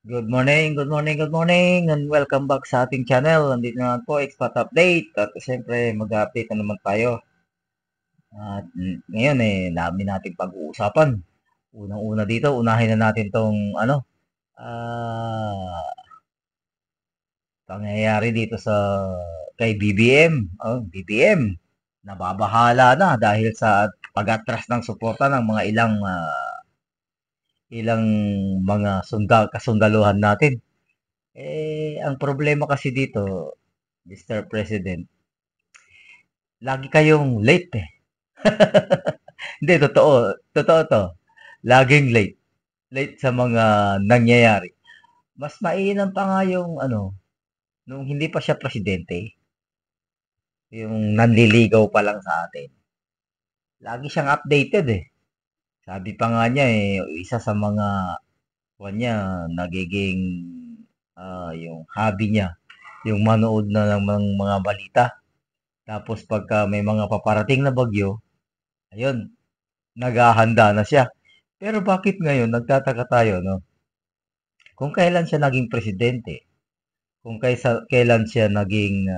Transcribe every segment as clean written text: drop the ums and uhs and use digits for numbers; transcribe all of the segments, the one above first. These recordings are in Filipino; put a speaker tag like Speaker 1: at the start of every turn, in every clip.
Speaker 1: Good morning, good morning, good morning, and welcome back sa ating channel. Nandito naman po, Expat Update. At siyempre, mag-update na naman tayo. At ngayon, dami nating pag-uusapan. Unang-una dito, unahin na natin tong, pangyayari dito kay BBM. Oh, BBM, nababahala na dahil sa pag-atras ng suporta ng mga ilang mga kasundaluhan natin. Ang problema kasi dito, Mr. President, lagi kayong late eh. Hindi, totoo. Totoo to. Laging late. Late sa mga nangyayari. Mas mainam pa nga yung nung hindi pa siya presidente, yung nanliligaw pa lang sa atin. Lagi siyang updated eh. Sabi pa nga niya isa sa mga niya, nagiging yung hobby niya, yung manood na ng mga balita. Tapos pagka may mga paparating na bagyo, ayun, naghahanda na siya. Pero bakit ngayon nagtataka tayo, no? Kung kailan siya naging presidente, kung kailan siya naging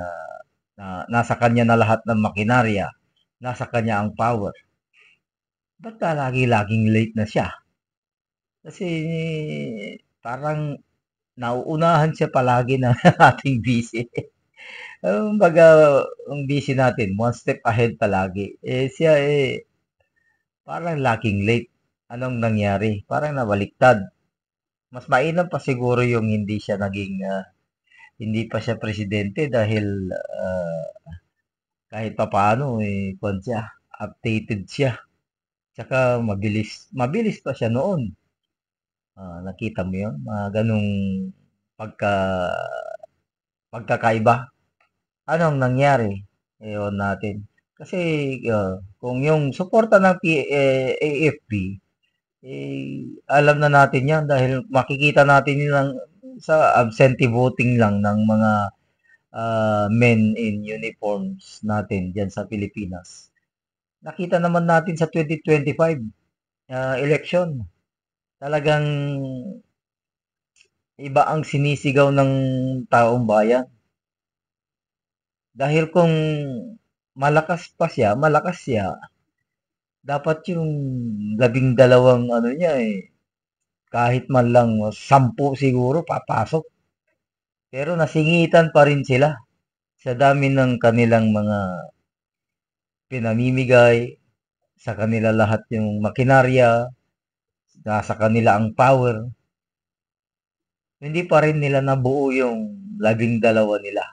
Speaker 1: nasa kanya na lahat ng makinarya, nasa kanya ang power. Ba't lagi-laging late na siya? Kasi parang nauunahan siya palagi ng ating busy. Baga, ang busy natin, one step ahead palagi. Siya parang laging late. Anong nangyari? Parang nabaliktad. Mas mainam pa siguro yung hindi pa siya presidente dahil kahit papaano kung siya, updated siya. Tsaka mabilis pa siya noon. Nakita mo yun? Ganong pagka, pagkakaiba. Anong nangyari? Ewan natin. Kasi kung yung suporta ng AFP, alam na natin yan dahil makikita natin yun sa absentee voting lang ng mga men in uniforms natin dyan sa Pilipinas. Nakita naman natin sa 2025 election. Talagang iba ang sinisigaw ng taong bayan. Dahil kung malakas siya, dapat yung 12 niya kahit man lang 10 siguro papasok. Pero nasingitan pa rin sila sa dami ng kanilang mga pinamimigay, sa kanila lahat yung makinarya, nasa kanila ang power. Hindi pa rin nila nabuo yung 12 nila.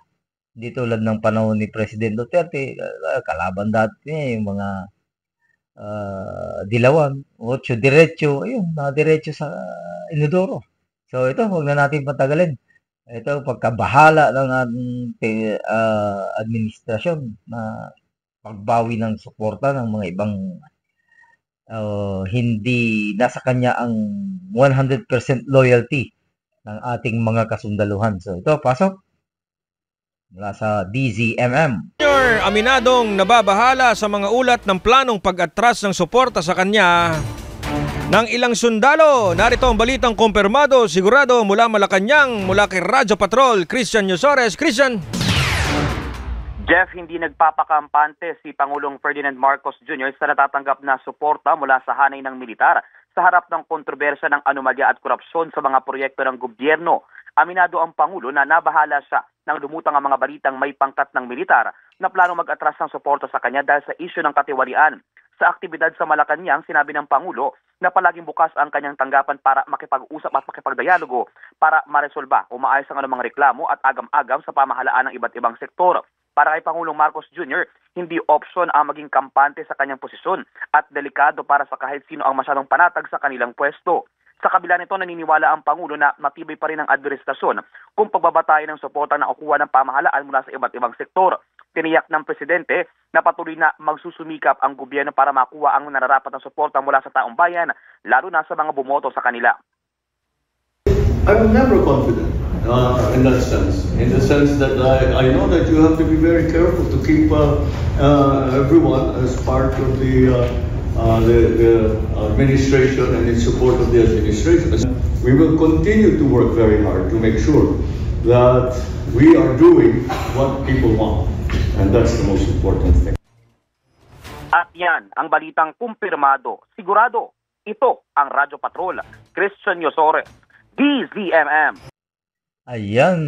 Speaker 1: Hindi tulad ng panahon ni President Duterte, kalaban dati niya yung mga dilawan, 8 diretso, ayun, diretso sa inodoro. So ito, huwag na natin patagalin. Ito, pagkabahala ng administrasyon na pagbawi ng suporta ng mga ibang hindi nasa kanya ang 100% loyalty ng ating mga kasundaluhan. So ito, pasok mula sa DZMM.
Speaker 2: Aminadong nababahala sa mga ulat ng planong pag-atras ng suporta sa kanya ng ilang sundalo. Narito ang balitang kumpirmado, sigurado mula Malacanang, mula kay Radyo Patrol, Christian Yusores. Christian.
Speaker 3: Jeff, hindi nagpapakampante si Pangulong Ferdinand Marcos Jr. sa natatanggap na suporta mula sa hanay ng militar sa harap ng kontrobersya ng anomalya at korupsyon sa mga proyekto ng gobyerno. Aminado ang Pangulo na nabahala siya nang lumutang ang mga balitang may pangkat ng militar na plano mag-atras ng suporta sa kanya dahil sa isyu ng katiwalian. Sa aktibidad sa Malacanang, sinabi ng Pangulo na palaging bukas ang kanyang tanggapan para makipag-usap at makipagdialogo para maresolba o maayos ang anumang reklamo at agam-agam sa pamahalaan ng iba't ibang sektor. Para kay Pangulong Marcos Jr., hindi opsyon ang maging kampante sa kanyang posisyon at delikado para sa kahit sino ang masyadong panatag sa kanilang pwesto. Sa kabila nito, naniniwala ang Pangulo na matibay pa rin ang administrasyon kung pagbabatayan ng suporta na nakukuha ng pamahalaan mula sa iba't ibang sektor. Tiniyak ng Presidente na patuloy na magsusumikap ang gobyerno para makuha ang nararapat na suporta mula sa taong bayan, lalo na sa mga bumoto sa kanila.
Speaker 4: I'm never confident in that sense. In the sense that I know that you have to be very careful to keep everyone as part of the the administration and in support of the administration. We will continue to work very hard to make sure that we are doing what people want, and that's the most important thing.
Speaker 3: At yan ang balitang kumpirmado. Sigurado, ito ang Radyo Patrol. Christian Yosore, DZMM.
Speaker 1: Ayan.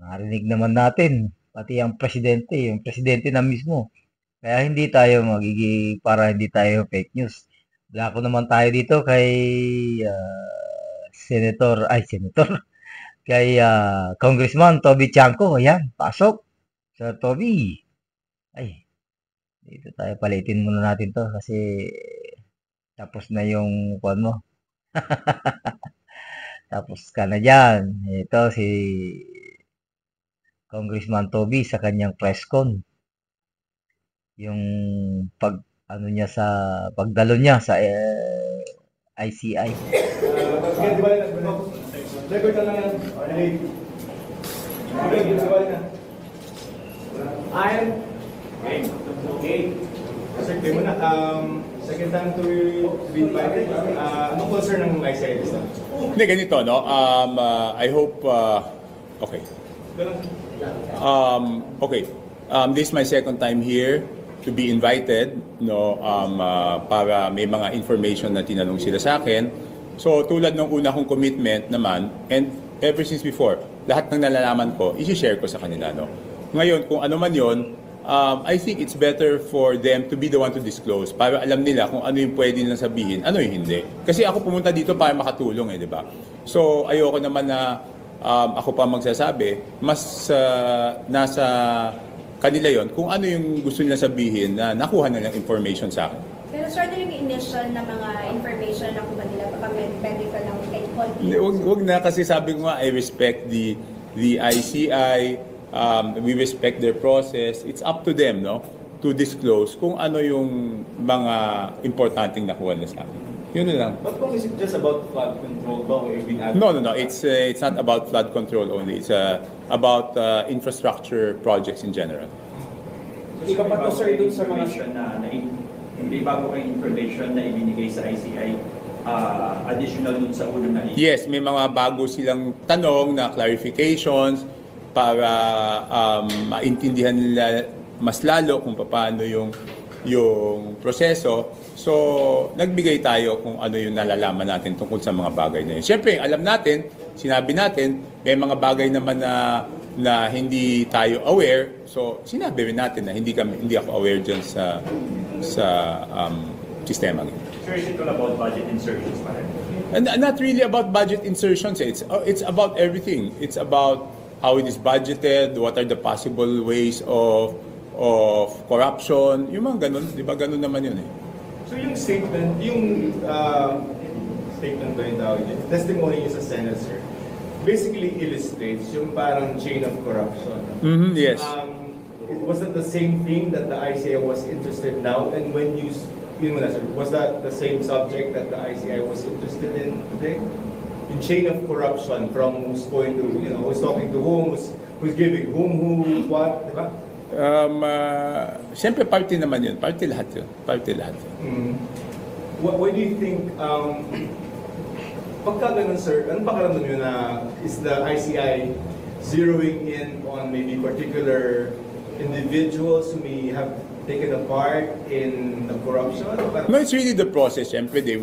Speaker 1: Narinig naman natin. Pati ang presidente na mismo. Kaya hindi tayo para hindi tayo fake news. Blako naman tayo dito kay Senator, kay Congressman Toby Chanco. Ayan, pasok. Sir Toby. Ay, dito tayo, palitin muna natin to kasi tapos na yung kuwan mo. Tapos ka na dyan. Ito si Congressman Toby sa kanyang press con. Yung pagdalo niya sa ICI.
Speaker 5: Record na lang yan. Okay. Second mo na. Second time to be invited. Anong concern ng ICI this time?
Speaker 6: Hindi, ganito, no? I hope, okay. Okay. This is my second time here to be invited, no? Para may mga information na tinanong sila sa akin. So, tulad ng una kong commitment naman, and ever since before, lahat ng nalalaman ko, i-share ko sa kanila, no? Ngayon, kung ano man yon, I think it's better for them to be the one to disclose para alam nila kung ano yung pwede nilang sabihin, ano yung hindi. Kasi ako pumunta dito para makatulong, di ba? So, ayoko naman na ako pa magsasabi, mas nasa kanila yon kung ano yung gusto nila sabihin na nakuha nilang information sa akin.
Speaker 7: Pero sir, ano yung initial na mga information na nakuha nila? Baka medical lang kay Colby?
Speaker 6: Huwag na, kasi sabi ko nga, I respect the ICI, we respect their process. It's up to them, no, to disclose kung ano yung mga importanteng nakuha nila sa akin. Yun na lang.
Speaker 5: But is it just about flood control ba?
Speaker 6: No. It's not about flood control only. It's about infrastructure projects in general.
Speaker 5: Hindi ka pa to sir dun sa mga
Speaker 8: hindi bago kayong information na ibinigay sa ICI additional dun sa unang na.
Speaker 6: Yes, may mga bago silang tanong na clarifications para maintindihan nila mas lalo kung paano yung proseso. So, nagbigay tayo kung ano yung nalalaman natin tungkol sa mga bagay na yun. Siyempre, alam natin, sinabi natin, may mga bagay naman na hindi tayo aware. So, sinabi rin natin na hindi ako aware dyan sa sistema.
Speaker 8: Sir, is it all about budget insertions pa rin?
Speaker 6: And not really about budget insertions. It's about everything. It's about how it is budgeted, what are the possible ways of corruption, yung mga ganun, di ba ganun naman yun eh.
Speaker 5: So yung statement ba yung tawag yun? Testimony niyo sa Senate, sir, basically illustrates yung parang chain of corruption.
Speaker 6: Yes.
Speaker 5: Was that the same thing that the ICI was interested now? And when was that the same subject that the ICI was interested in today? In chain of corruption from who's going to, who's talking to whom, who's giving whom, who, what, di ba?
Speaker 6: Siyempre, party naman yun. Party lahat yun.
Speaker 5: What do you think, pagka ganun, sir, anong pakiramdam nyo na is the ICI zeroing in on maybe particular individuals who may have taken a part in the corruption?
Speaker 6: No, it's really the process. Siyempre, they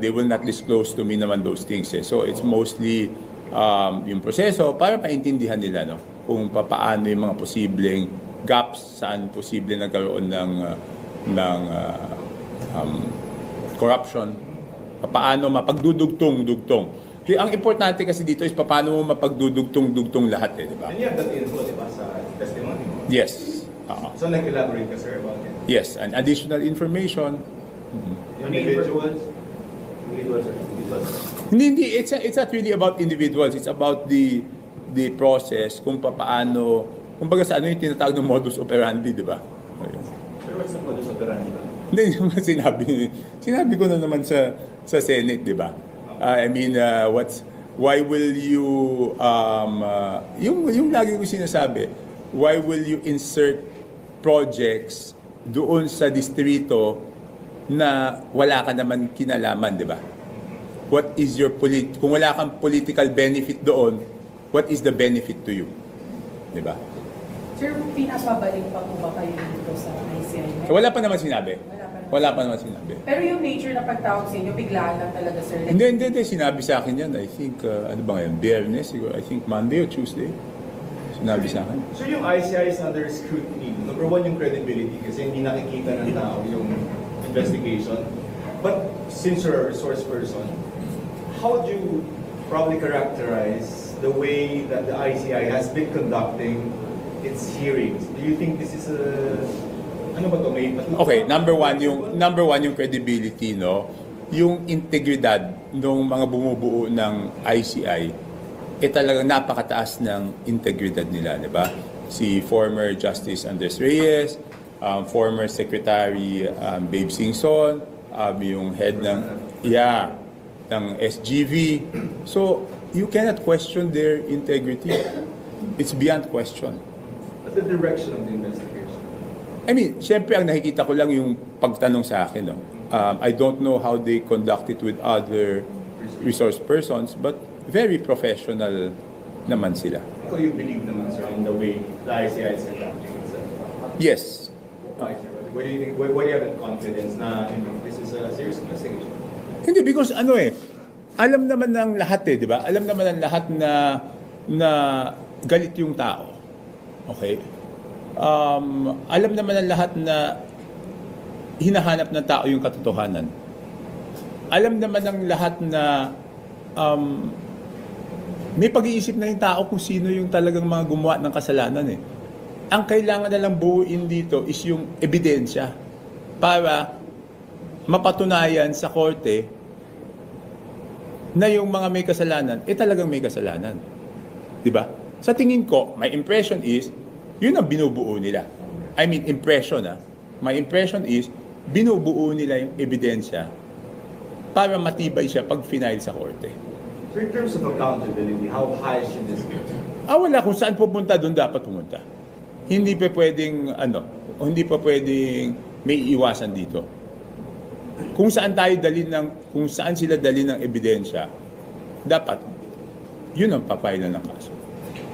Speaker 6: will not disclose to me naman those things. Eh. So, it's mostly yung proseso para paintindihan nila, no? Kung paano yung mga posibleng gaps, saan posible nagkaroon ng corruption, paano mapagdudugtong-dugtong. Ang importante kasi dito is paano mo mapagdudugtong-dugtong lahat, eh, di ba?
Speaker 5: And you have that info, di ba, sa testimony mo?
Speaker 6: Yes.
Speaker 5: So, nag-elaborate ka, sir, about it?
Speaker 6: Yes, and additional information.
Speaker 5: Individuals?
Speaker 6: Hindi, it's not really about individuals. It's about the process, kung paano, kumbaga sa ano yung tinatawag ng modus operandi, di ba?
Speaker 8: Pero what's the modus operandi ba?
Speaker 6: Hindi, yung sinabi ko na naman sa Senate, di ba? I mean, why will you, yung lagi ko sinasabi, why will you insert projects doon sa distrito na wala ka naman kinalaman, di ba? What is your kung wala kang political benefit doon, what is the benefit to you? Di ba?
Speaker 9: Sir, pinapabalik pa po ba kayo dito sa ICI?
Speaker 6: Wala pa naman sinabi. Wala pa naman sinabi.
Speaker 9: Pero yung nature na pagtawag sa inyo, biglaan lang talaga, sir.
Speaker 6: Hindi. Sinabi sa akin yan. I think, ano ba ngayon? Biyernes, siguro. I think Monday or Tuesday. Sinabi sa akin.
Speaker 5: So yung ICI is under scrutiny. Number one, yung credibility kasi hindi nakikita ng tao yung investigation. But since you're a resource person, how do you probably characterize the way that the ICI has been conducting its hearings? Do you think this is a... Ano ba to?
Speaker 6: Okay, number one yung credibility, no? Yung integridad ng mga bumubuo ng ICI, talagang napakataas ng integridad nila, di ba? Si former Justice Andres Reyes, former Secretary Babe Singson, yung head ng SGV. So, you cannot question their integrity. It's beyond question.
Speaker 5: But the direction of the investigation?
Speaker 6: I mean, siyempre ang nakikita ko lang yung pagtanong sa akin. No? I don't know how they conduct it with other resource persons, but very professional naman sila.
Speaker 5: So you believe naman, sir, in the way the ICI is conducting itself?
Speaker 6: Yes.
Speaker 5: Why do you think? Why do you have confidence na this is a serious investigation?
Speaker 6: Hindi, because alam naman ng lahat di ba? Alam naman ng lahat na galit yung tao. Okay? Alam naman ng lahat na hinahanap ng tao yung katotohanan. Alam naman ng lahat na may pag-iisip na yung tao kung sino yung talagang mga gumawa ng kasalanan eh. Ang kailangan na lang buuin dito is yung ebidensya para mapatunayan sa korte na yung mga may kasalanan, talagang may kasalanan. Diba? Sa tingin ko, my impression is, yun ang binubuo nila. I mean, impression My impression is, binubuo nila yung ebidensya para matibay siya pag final sa korte.
Speaker 5: So in terms of accountability, how high should this be?
Speaker 6: Wala. Kung saan pupunta, doon dapat pumunta. Hindi pa pwedeng, may iwasan dito. Kung saan sila dali ng ebidensya, dapat, yun ang papailan ng kaso.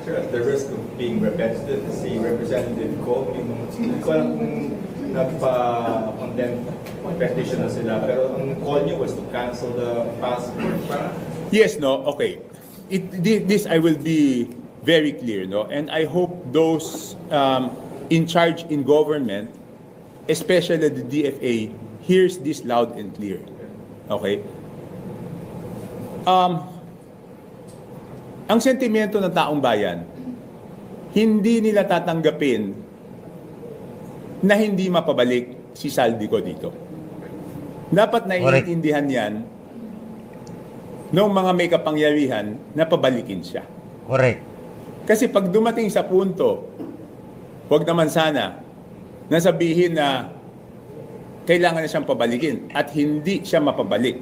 Speaker 5: Sir, at the risk of being repetitive, si Representative Ko, hindi ko alam kung nagpa-condemn petition na sila, pero ang call niyo was to cancel the passport.
Speaker 6: Yes, no? Okay. This I will be very clear, no? And I hope those in charge in government, especially the DFA, hears this loud and clear. Okay? Ang sentimento ng taong bayan, hindi nila tatanggapin na hindi mapabalik si Saldico dito. Dapat naiintindihan yan ng mga may kapangyarihan na pabalikin siya.
Speaker 1: Correct.
Speaker 6: Kasi pag dumating sa punto, wag naman sana nasabihin na kailangan na siyang pabalikin at hindi siya mapabalik.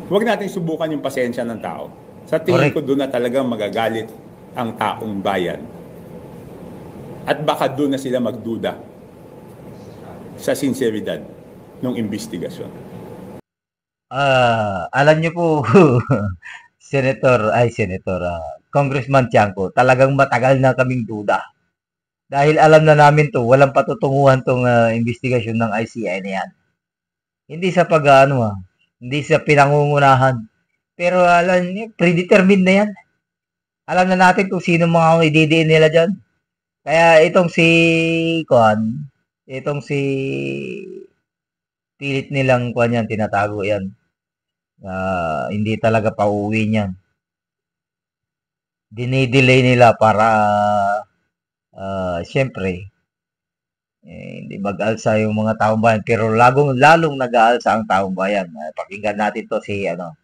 Speaker 6: Huwag natin subukan yung pasensya ng tao. Sa tingin ko doon na talagang magagalit ang taong bayan. At baka doon na sila magduda sa sinseridad ng investigasyon.
Speaker 1: Alam niyo po, Congressman Tiangco, talagang matagal na kaming duda. Dahil alam na namin to, walang patutunguhan tong investigasyon ng ICI na yan. Hindi sa hindi sa pinangungunahan. Pero alam niyo, predetermined na yan. Alam na natin kung sino mga ididiin nila dyan. Kaya itong pilit nilang yan, tinatago yan. Hindi talaga pauwi niyan. Dinidelay nila para siyempre hindi mag-alsa yung mga taong bayan, pero lalong nag-aalsa ang taong bayan. Pakinggan natin to itong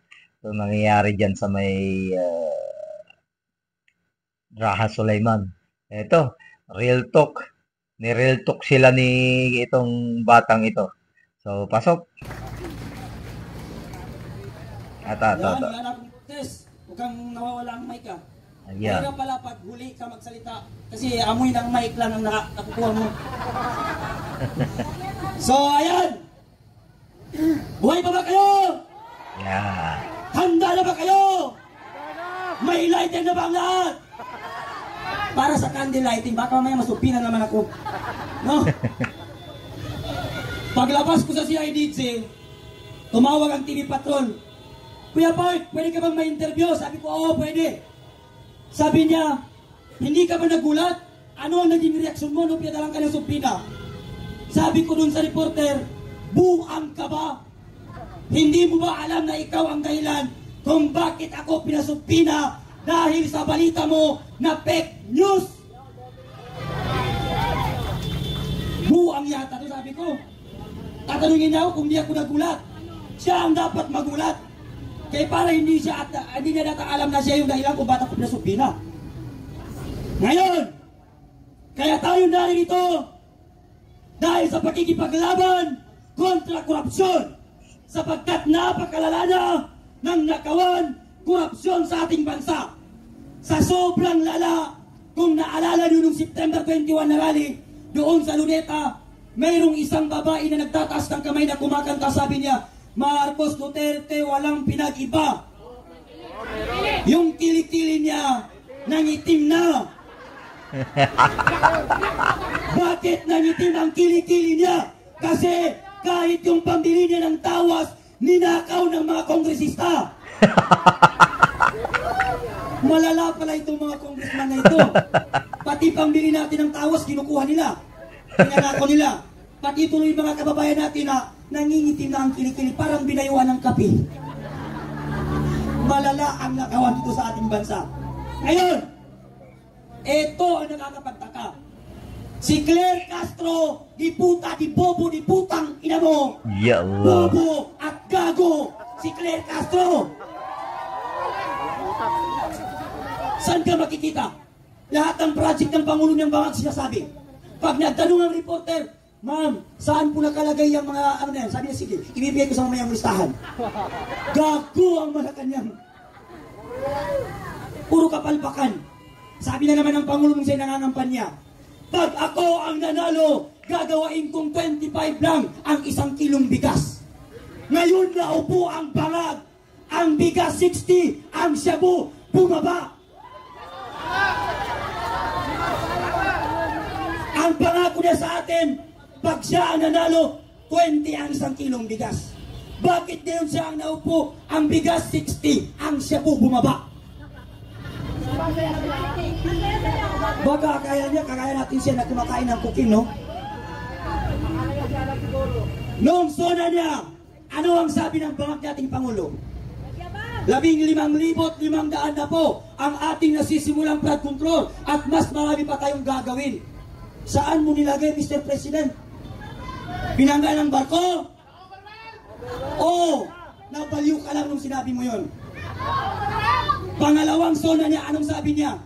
Speaker 1: nangyayari diyan sa may Raha Sulaiman. Ito, real talk. Ni-real talk sila ni itong batang ito. So, pasok.
Speaker 10: Yan, huwag kang nawawala ang mic ka.
Speaker 1: Yeah.
Speaker 10: Kaya pala pag huli ka magsalita kasi amoy ng mic lang ang nakukuha mo. So, ayan. Buhay pa ba kayo?
Speaker 1: Yeah.
Speaker 10: Handa na ba kayo? May lighting na ba ang lahat? Para sa candle lighting, baka mamaya masupinan naman ako. No? Paglabas ko sa CIDG, tumawag ang TV Patron. Kuya Bart, pwede ka bang ma-interview? Sabi ko, oo, pwede. Sabi niya, hindi ka ba nagulat? Ano ang naging reaksyon mo nung pinadalang ka ng subpina? Sabi ko dun sa reporter, buang ka ba? Hindi mo ba alam na ikaw ang dahilan kung bakit ako pinasubpina dahil sa balita mo na fake news? Buang yata to, sabi ko. Tatanungin niya ako kung di ako nagulat. Siya ang dapat magulat. Kaya para hindi niya alam na siya yung dahilan kung bakit ako pinasubpina. Ngayon, kaya tayo narito dahil sa pagkikipaglaban kontra korupsyon, sapagkat napakalala na ng nakawan korupsyon sa ating bansa. Sa sobrang lala, kung naalala nyo nung September 21 na rally, doon sa Luneta, mayroong isang babae na nagtataas ng kamay na kumakanta, sabi niya, Marcos Duterte walang pinag-iba. Yung kilikili niya, nangitim na. Bakit nangitim ang kilikili niya? Kasi kahit yung pambili niya ng tawas, ninakaw ng mga kongresista. Malala pala itong mga kongresman na ito. Pati pambili natin ng tawas, kinukuha nila. Pinanakaw nila. Pati tuloy mga kababayan natin na nangingitim na ang kilikili, parang binayuan ng kape. Malala ang nakawan dito sa ating bansa. Ngayon, ito ang nakakapagtaka. Si Claire Castro, di puta, di bobo, di putang ina mo.
Speaker 1: Ya Allah.
Speaker 10: Bobo at gago. Si Claire Castro. Saan ka makikita? Lahat ng project ng Pangulo niyang bangag sinasabi. Pag nagtanong ang reporter, ma'am, saan po nakalagay yung mga ano na yan? Sabi niya, sige, ibibigay ko sa mamayang listahan. Gago ang Malacanang. Puro kapalpakan. Sabi na naman ng Pangulo nung siya nangangampanya, pag ako ang nanalo, gagawain kong 25 lang ang 1 kilong bigas. Ngayon na upo ang bangag, ang bigas 60, ang shabu bumaba. Ang pangako niya sa atin, pag siya ang nanalo, 20 ang 1 kilong bigas. Bakit ngayon siya ang naupo, ang bigas 60, ang shabu bumaba? Baka kaya natin siya na kumakain ng cooking, no? Noong sona niya, ano ang sabi ng bangag nating Pangulo? 15,500 na po ang ating nasisimulang flood control at mas marami pa tayong gagawin. Saan mo nilagay, Mr. President? Binangga ng barko? Oo, nabaliw ka lang nung sinabi mo yon. Pangalawang sona niya, anong sabi niya?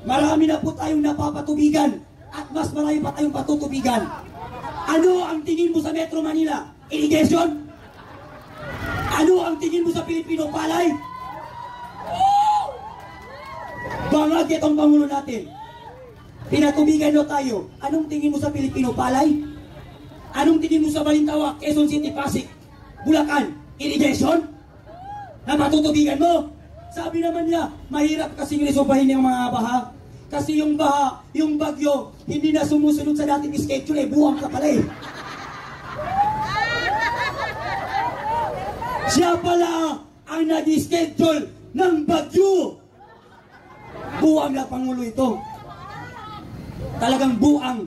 Speaker 10: Marami na po tayong napapatubigan at mas marami pa tayong patutubigan. Ano ang tingin mo sa Metro Manila? Irrigation? Ano ang tingin mo sa Pilipino palay? Bangag itong Pangulo natin. Pinatubigan nyo tayo. Anong tingin mo sa Pilipino palay? Anong tingin mo sa Balintawak, Quezon City, Pasig, Bulacan? Irrigation? Na matutubigan mo? Sabi naman niya, mahirap kasing resolbahin yung mga baha. Kasi yung baha, yung bagyo, hindi na sumusunod sa dating schedule, buwang ka pala eh. Siya pala ang nag-schedule ng bagyo. Buwang na Pangulo ito. Talagang buang.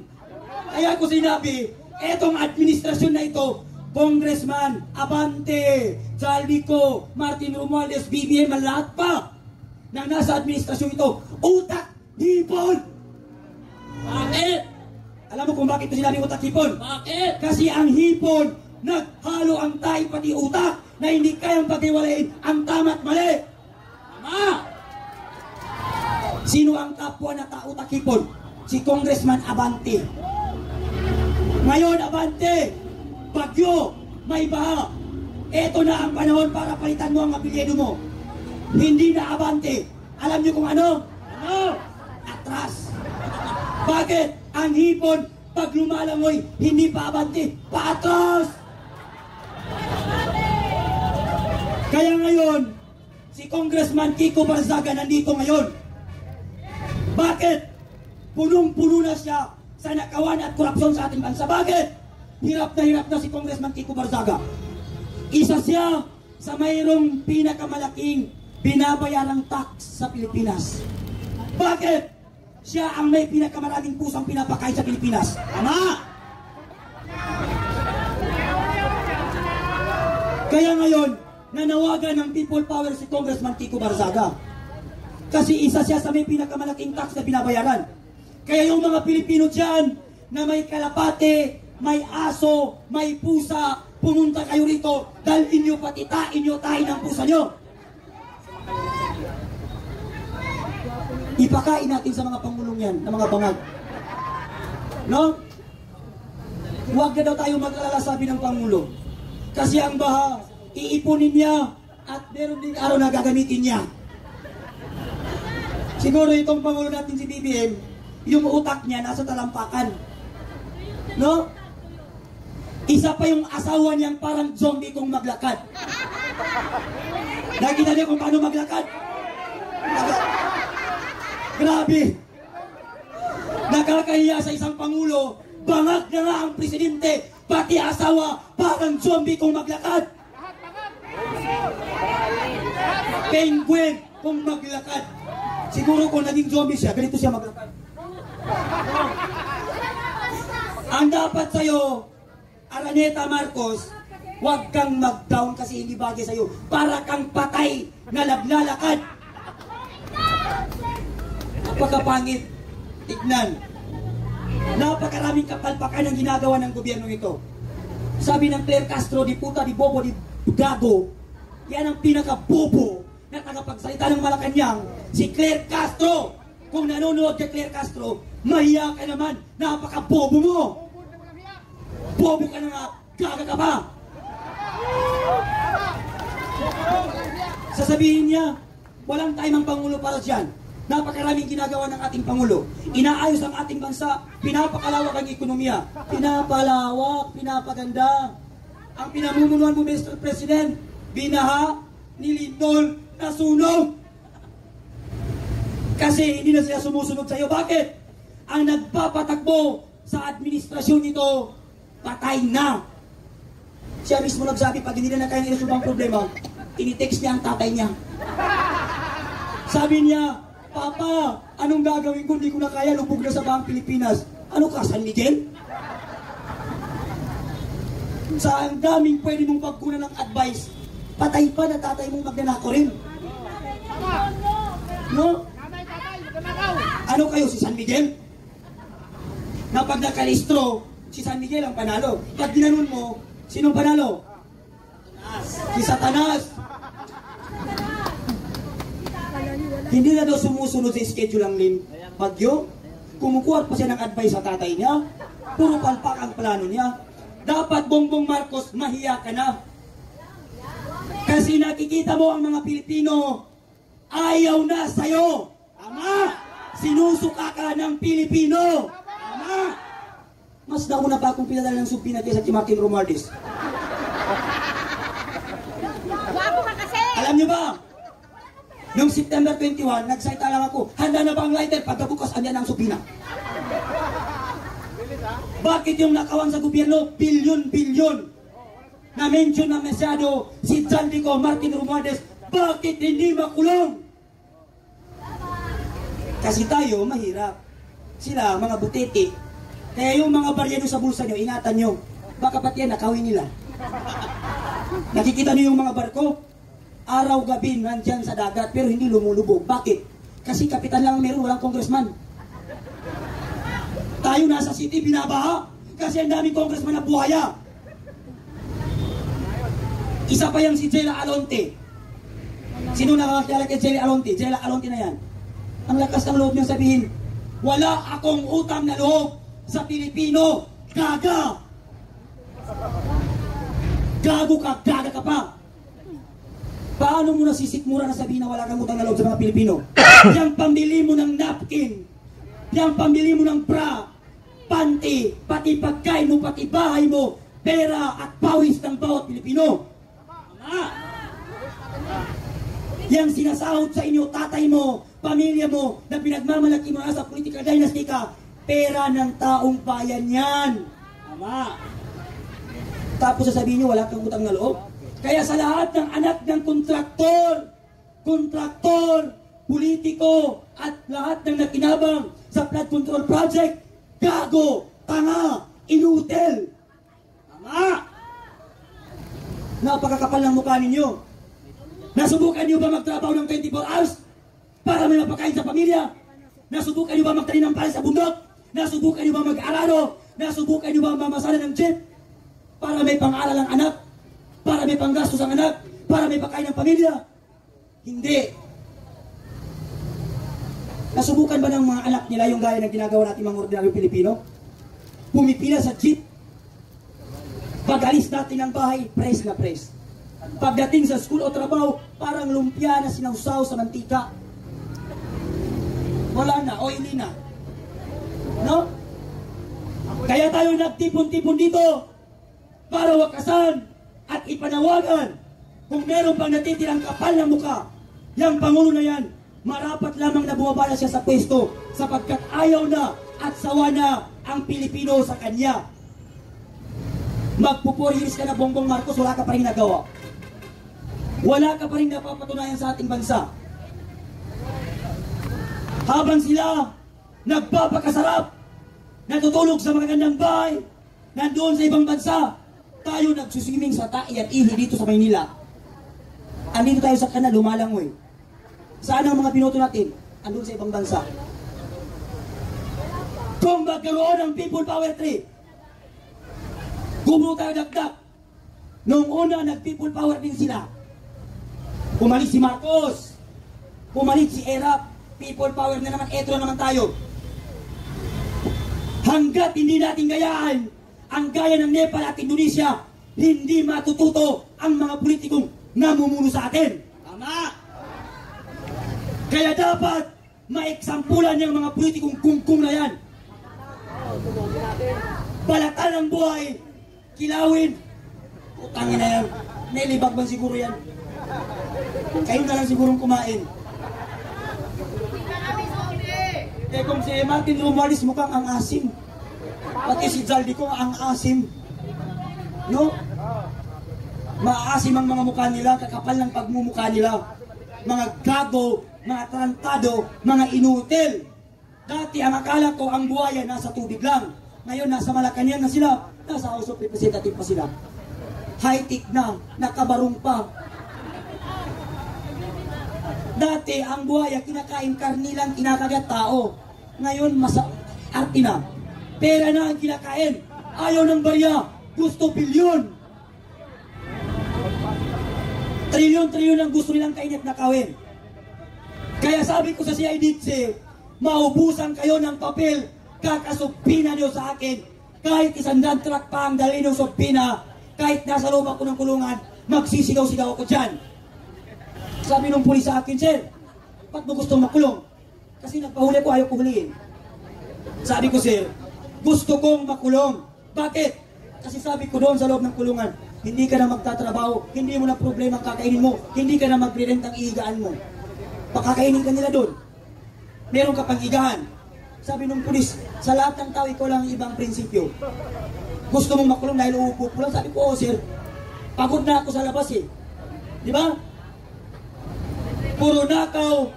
Speaker 10: Kaya ko sinabi, etong administrasyon na ito, Congressman, Abante, Jaldico, Martin Romualdez, BBM, lahat pa na nasa administrasyon ito, utak, hipon. Bakit? Alam mo kung bakit ito sinabi utak, hipon? Bakit? Kasi ang hipon, naghalo ang tayo pati utak na hindi kayang paghiwalayin ang tama at mali. Tama! Sino ang kapwa na utak, hipon? Si Congressman Abante. Ngayon, Abante, bagyo, may baha. Ito na ang panahon para palitan mo ang apelyido mo. Hindi na Abante, Alam niyo kung ano? Ano? Atras. Bakit? Ang hipon, pag lumalangoy, hindi pa abante, paatras. Kaya ngayon, si Congressman Kiko Barzaga nandito ngayon. Bakit? Punong-puno na siya sa nakawan at korupsyon sa ating bansa. Bakit? Hirap na si Congressman Kiko Barzaga. Isa siya sa mayroong pinakamalaking binabayarang tax sa Pilipinas. Bakit? Siya ang may pinakamaraming pusang pinapakain sa Pilipinas. Tama! Kaya ngayon, nanawagan ng people power si Congressman Kiko Barzaga. Kasi isa siya sa may pinakamalaking tax na binabayaran. Kaya yung mga Pilipino dyan na may kalapate, may aso, may pusa, pumunta kayo rito, dalhin nyo pati tain nyo, tahin ang pusa nyo. Ipakain natin sa mga pangulong yan, na mga bangag. No? Huwag na daw tayo mag-alala, sabi ng Pangulo. Kasi ang baha, iipunin niya at meron din araw na gagamitin niya. Siguro itong Pangulo natin si BBM, yung utak niya nasa talampakan. No? Isa pa yung asawa niyang parang zombie kung maglakad. Nakita niyo kung paano maglakad? Grabe! Nakakahiya sa isang Pangulo, bangag na nga ang presidente, pati asawa, parang zombie kung maglakad. Penguin kung maglakad. Siguro kung naging zombie siya, ganito siya maglakad. Ang dapat sa'yo, Araneta Marcos, huwag kang mag-down kasi hindi bagay sa'yo. Para kang patay na naglalakad. Napakapangit tignan. Napakaraming kapalpakan ang ginagawa ng gobyerno ito. Sabi ng Claire Castro, di puta, di bobo, di gago, yan ang pinaka-bobo na tagapagsalita ng Malacanang, si Claire Castro. Kung nanonood ka Claire Castro, mahiya ka naman, napaka-bobo mo. Bobo ka na nga, gaga ka ba? Sasabihin niya, walang time ang Pangulo para dyan. Napakaraming ginagawa ng ating Pangulo. Inaayos ang ating bansa, pinapakalawak ang ekonomiya. Pinapalawak, pinapaganda. Ang pinamumunuan mo, Mr. President, binaha, nilindol, nasunog. Kasi hindi na sila sumusunod sa iyo. Bakit? Ang nagpapatakbo sa administrasyon nito, patay na. Siya mismo nagsabi, pag hindi na kaya i-resolve ang problema, tinitext niya ang tatay niya. Sabi niya, Papa, anong gagawin ko? Hindi ko na kaya, lubog na sa Bang Pilipinas. Ano ka, San Miguel? Sa ang daming pwede mong pagkunan ng advice, patay pa na tatay mong magnanako rin. No? Ano kayo, si San Miguel? Na pag nakalistro, si San Miguel ang panalo. Pag ginanon mo, sinong panalo? Si Satanas. Hindi na daw sumusunod sa schedule ang Bagyo. Kumukuha pa siya ng advice sa tatay niya. Puro palpak ang plano niya. Dapat, Bongbong Marcos, mahiya ka na. Kasi nakikita mo ang mga Pilipino, ayaw na sa'yo. Tama? Sinusuka ka ng Pilipino. Tama? Mas nauna pa akong pinadala ng subpina kaysa kay Martin Romualdez. Alam niyo ba? Noong September 21, nagsalita lang ako, handa na ba ang lighter? Pagkabukas, andyan ang subpina. Bakit yung nakawang sa gobyerno, bilyon-bilyon, na-mention na masyado si Jaldico, Martin Romualdez, bakit hindi makulong? Kasi tayo, mahirap. Sila, mga butete. Kaya yung mga baryado sa bulsa nyo, ingatan nyo. Baka pati yan, nakawin nila. Nakikita nyo yung mga barko? Araw-gabi nandyan sa dagat, pero hindi lumulubog. Bakit? Kasi kapitan lang meron, walang congressman. Tayo nasa city, binabaha. Kasi ang daming congressman na buhaya. Isa pa yung si Jela Alonte. Sino nakakilala kay Jela Alonte? Jela Alonte na yan. Ang lakas ng loob niyang sabihin, wala akong utang na loob sa Pilipino. Gaga! Gago ka, gaga ka pa. Paano mo nasisikmura na sabihin na wala kang utang na loob sa mga Pilipino? Yang pambili mo ng napkin, yang pambili mo ng bra, panty, pati pagkain mo, pati bahay mo, pera at pawis ng bawat Pilipino. Yang sinasahod sa inyo, tatay mo, pamilya mo, na pinagmamalaki mo sa political dynasty ka, pera ng taong bayan yan. Tama. Tapos sasabihin nyo, wala kang utang na loob. Kaya sa lahat ng anak ng kontraktor, politiko, at lahat ng nakinabang sa flood control project, gago, tanga, inutil. Tama. Napakakapal ng mukha ninyo. Nasubukan niyo ba magtrabaho ng 24 hours para may mapakain sa pamilya? Nasubukan niyo ba magtanim ng palay sa bundok? Nasubukan niyo ba mag-araro? Nasubukan niyo ba mamasada ng jeep para may pang-aral ang anak? Para may panggastos ang anak? Para may pakain ng pamilya? Hindi. Nasubukan ba ng mga anak nila yung gaya ng ginagawa natin mga ordinaryong Pilipino? Pumipila sa jeep. Pag-alis natin ng bahay, press na press. Pagdating sa school o trabaho, parang lumpia na sinawsaw sa mantika. Wala na, oily na. No? Kaya tayo nagtipon-tipon dito para wakasan at ipanawagan kung meron pang natitirang kapal na mukha, yung Pangulo na yan, marapat lamang na bumabala siya sa pwesto sapagkat ayaw na at sawa na ang Pilipino sa kanya. Magpupurilis ka na Bongbong Marcos, wala ka pa rin nagawa. Wala ka pa rin napapatunayan sa ating bansa. Habang sila nagpapakasarap, natutulog sa mga gandang bahay, nandoon sa ibang bansa, tayo nagsuswimming sa tai at ihi dito sa Maynila. Andito tayo sa kanal, lumalangoy. Saan ang mga binoto natin? Andun sa ibang bansa. Kung magkaroon ng People Power Tree, kumuha tayo dagdag. Noong una, nag-People Power din sila. Pumalit si Marcos, pumalit si Erap, People Power na naman, eto na naman tayo. Hanggat hindi natin gayaan ang gaya ng Nepal at Indonesia, hindi matututo ang mga politikong namumuno sa atin. Tama! Kaya dapat maeksampulan yung mga politikong kungkung na yan. Balatan ang buhay, kilawin. Utangin na yan. Nailibag ba siguro yan? Kayo na lang sigurong kumain. Eh kung si Martin Romualdez mukhang ang asim. Pati si Zaldico ang asim. No? Maasim ang mga mukha nila, kakapal ng pagmumukha nila. Mga gago, mga tarantado, mga inutil. Dati ang akala ko ang buhaya nasa tubig lang. Ngayon nasa Malacanang na sila, nasa House of Representatives pa sila. High-tech na, nakabarong pa. Dati ang buhaya kinakain karni lang, kinakagat tao. Ngayon arte na. Pera na ang kinakain. Ayaw ng barya, gusto bilyon. Trilyon-trilyon ang gusto nilang kainit na kawin. Kaya sabi ko sa CIDC, maubusan kayo ng papel, kakasupina niyo sa akin. Kahit 100 truck pa ang dali ng supina, kahit nasa loob ako ng kulungan, magsisigaw-sigaw ako dyan. Sabi nung pulis sa akin, sir, ba't mo gustong makulong? Kasi nagpahuli ko, ayaw ko huliin. Sabi ko, sir, gusto kong makulong. Bakit? Kasi sabi ko doon sa loob ng kulungan, hindi ka na magtatrabaho, hindi mo na problema kakainin mo, hindi ka na magre-rent ang ihigaan mo. Pakakainin ka nila doon. Meron ka pang higaan. Sabi nung pulis, sa lahat ng tao, ikaw lang ang ibang prinsipyo. Gusto mong makulong dahil uupo ko lang? Sabi ko, sir, pagod na ako sa labas eh. Di ba? Puro nakaw,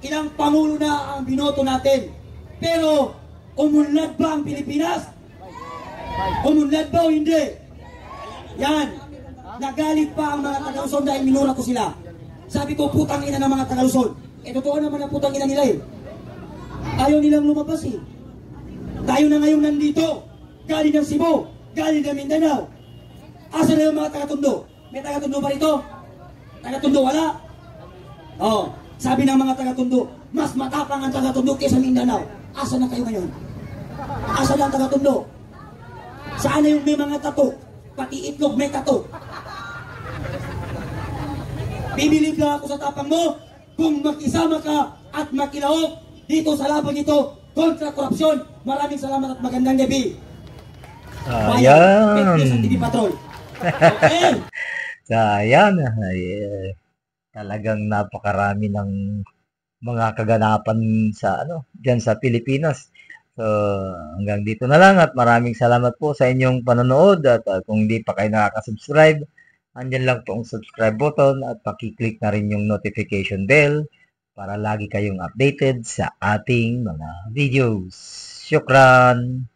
Speaker 10: ilang pangulo na ang binoto natin. Pero, umunlad ba ang Pilipinas? Umunlad ba o hindi? Yan. Nagalit pa ang mga taga-Luzon dahil minura ko sila. Sabi ko, putang ina ng mga taga-Luzon. Eh, totoo naman ang putang ina nila eh. Ayaw nilang lumabas eh. Tayo na ngayon nandito. Galing ng Cebu, galing ng Mindanao. Asa na yung mga taga-Tondo? May taga-Tondo ba rito? Taga-Tondo wala? Oh, sabi ng mga taga-Tondo, mas matapang ang taga-Tondo kaysa Mindanao. Asa na kayo ngayon? Asa na ang taga-Tondo? Saan na yung may mga tato? Pati itlog may tato. Bibilib lang ako sa tapang mo kung makisama ka at makilahok dito sa laban ito kontra korupsyon. Maraming salamat at magandang gabi.
Speaker 1: Ayan.
Speaker 10: Fake news at TV Patrol. Okay.
Speaker 1: So, ayan. Talagang napakarami ng mga kaganapan sa diyan sa Pilipinas. So, hanggang dito na lang at maraming salamat po sa inyong panonood at kung hindi pa kayo nakaka-subscribe, andyan lang po ang subscribe button at paki-click na rin yung notification bell para lagi kayong updated sa ating mga videos. Syukran!